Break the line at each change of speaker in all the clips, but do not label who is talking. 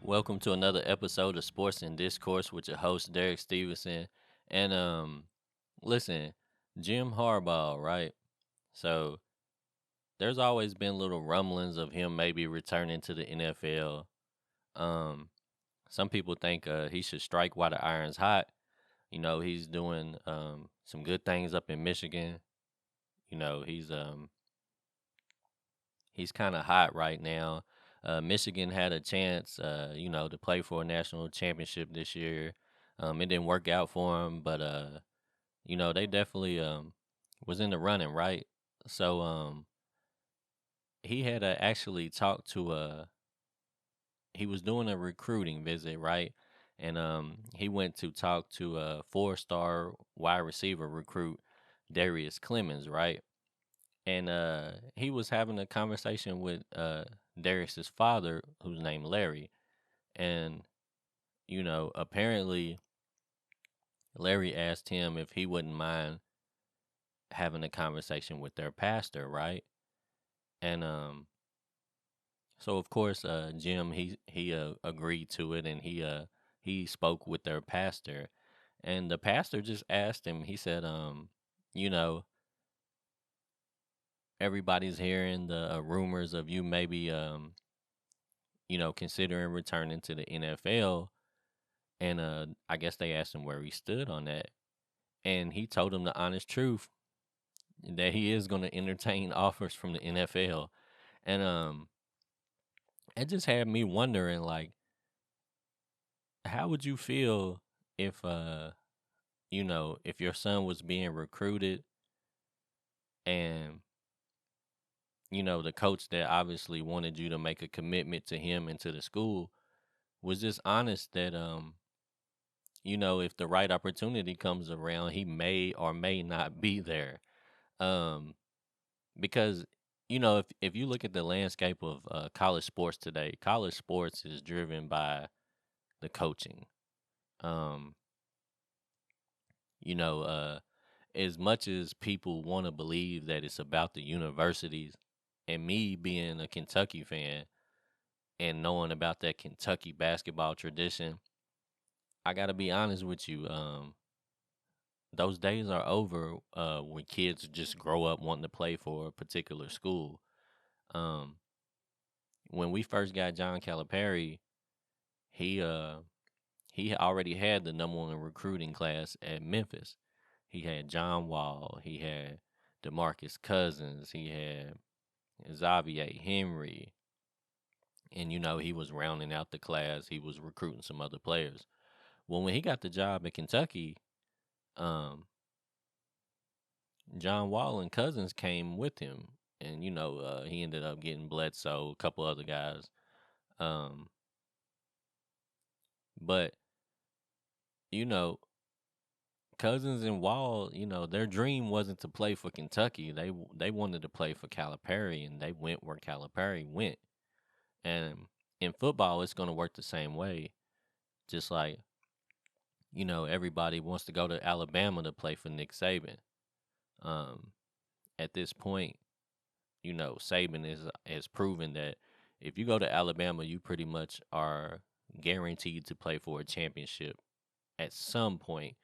Welcome to another episode of Sports and Discourse with your host Derek Stevenson. And listen, Jim Harbaugh, right? So there's always been little rumblings of him maybe returning to the NFL. Um, some people think he should strike while the iron's hot. He's doing some good things up in Michigan. He's kind of hot right now. Michigan had a chance, to play for a national championship this year. It didn't work out for him, but they definitely was in the running, right? So he had actually talked to he was doing a recruiting visit, right? And he went to talk to a four-star wide receiver recruit, Darius Clemens, right? And he was having a conversation with Darius's father, who's named Larry, and apparently Larry asked him if he wouldn't mind having a conversation with their pastor, right? And so of course, Jim he agreed to it, and he spoke with their pastor, and the pastor just asked him. He said, you know, everybody's hearing the rumors of you maybe considering returning to the NFL. And I guess they asked him where he stood on that. And he told them the honest truth that he is going to entertain offers from the NFL. And it just had me wondering, like, how would you feel if if your son was being recruited and the coach that obviously wanted you to make a commitment to him and to the school was just honest that if the right opportunity comes around, he may or may not be there. Um, because if you look at the landscape of college sports today, college sports is driven by the coaching. Um, you know, uh, as much as people want to believe that it's about the universities, and me being a Kentucky fan and knowing about that Kentucky basketball tradition, I got to be honest with you. Those days are over when kids just grow up wanting to play for a particular school. Um, when we first got John Calipari, he uh he already had the number one recruiting class at Memphis. He had John Wall, he had DeMarcus Cousins, he had Xavier Henry, and he was rounding out the class. He was recruiting some other players. Well, when he got the job at Kentucky, um, John Wall and Cousins came with him, and he ended up getting Bledsoe, a couple other guys. Um, but you know, Cousins and Wall, their dream wasn't to play for Kentucky. They wanted to play for Calipari, and they went where Calipari went. And in football, it's going to work the same way. Just like everybody wants to go to Alabama to play for Nick Saban. Um, at this point, Saban has proven that if you go to Alabama, you pretty much are guaranteed to play for a championship at some point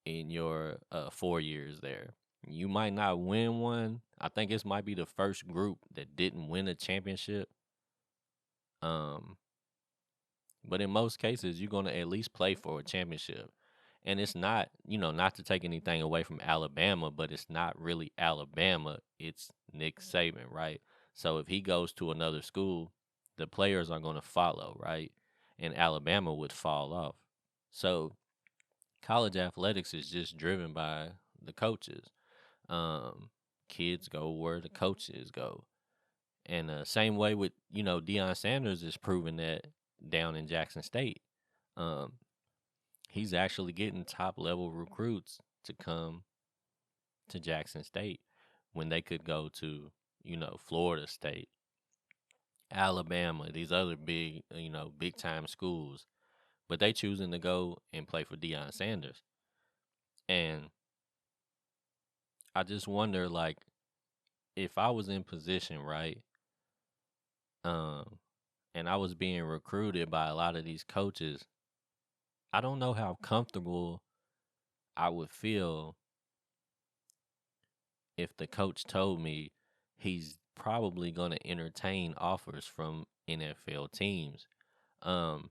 in your 4 years there. You might not win one. I think this might be the first group that didn't win a championship. Um, but in most cases, you're gonna at least play for a championship. And it's not, not to take anything away from Alabama, but it's not really Alabama. It's Nick Saban, right? So if he goes to another school, the players are going to follow, right? And Alabama would fall off. So college athletics is just driven by the coaches. Um, Kids go where the coaches go. And same way with, Deion Sanders is proving that down in Jackson State. Um, he's actually getting top level recruits to come to Jackson State when they could go to, Florida State, Alabama, these other big, big time schools. But they choosing to go and play for Deion Sanders. And I just wonder, like, if I was in position, right? Um, and I was being recruited by a lot of these coaches, I don't know how comfortable I would feel if the coach told me he's probably going to entertain offers from NFL teams. Um,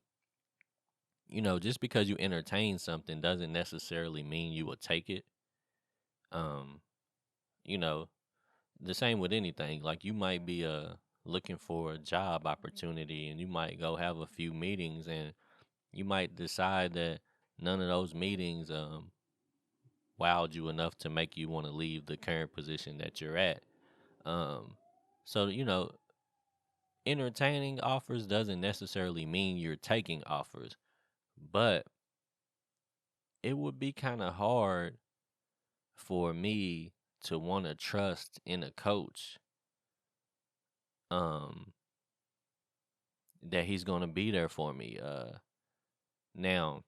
just because you entertain something doesn't necessarily mean you will take it. Um, you know, the same with anything. Like you might be looking for a job opportunity and you might go have a few meetings and you might decide that none of those meetings wowed you enough to make you want to leave the current position that you're at. Um, so entertaining offers doesn't necessarily mean you're taking offers, but it would be kind of hard for me to want to trust in a coach um that he's going to be there for me. Now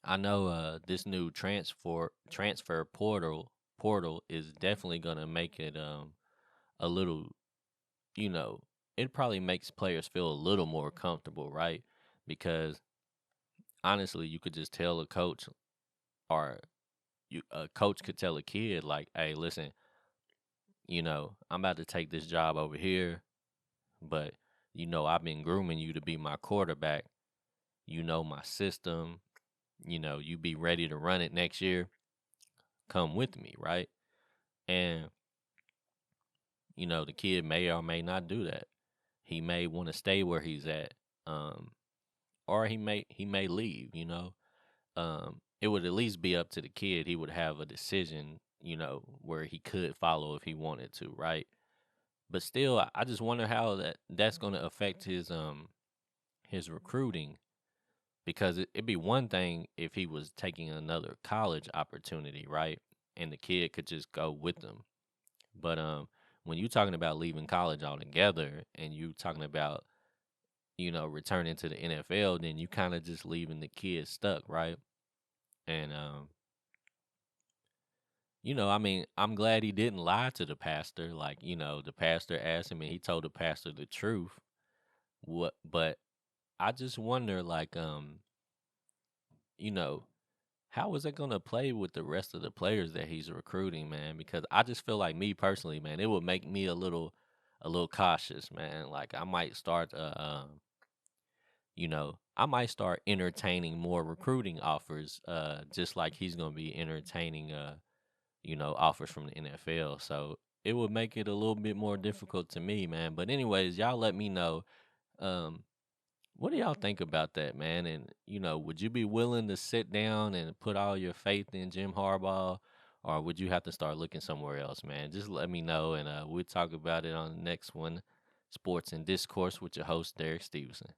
I know this new transfer portal is definitely going to make it a little, you know, it probably makes players feel a little more comfortable, right? Because honestly, you could just tell a coach, or a coach could tell a kid like, "Hey, listen, I'm about to take this job over here, but I've been grooming you to be my quarterback. You know my system. You be ready to run it next year. Come with me, right?" And the kid may or may not do that. He may want to stay where he's at, um, or he may leave. It would at least be up to the kid. He would have a decision, where he could follow if he wanted to, right? But still, I just wonder how that's going to affect his recruiting, because it'd be one thing if he was taking another college opportunity, right? And the kid could just go with them. But when you talking about leaving college altogether and you talking about, returning to the NFL, then you kind of just leaving the kid stuck, right? And I mean, I'm glad he didn't lie to the pastor. Like, the pastor asked him and he told the pastor the truth. But I just wonder, like, you know, how is it gonna play with the rest of the players that he's recruiting, man? Because I just feel like, me personally, man, it would make me a little cautious, man. Like I might start I might start entertaining more recruiting offers, just like he's gonna be entertaining offers from the NFL. So it would make it a little bit more difficult to me, man. But anyways, y'all let me know. Um, what do y'all think about that, man? And would you be willing to sit down and put all your faith in Jim Harbaugh, or would you have to start looking somewhere else, man? Just let me know, and we'll talk about it on the next one, Sports and Discourse, with your host Derek Stevenson.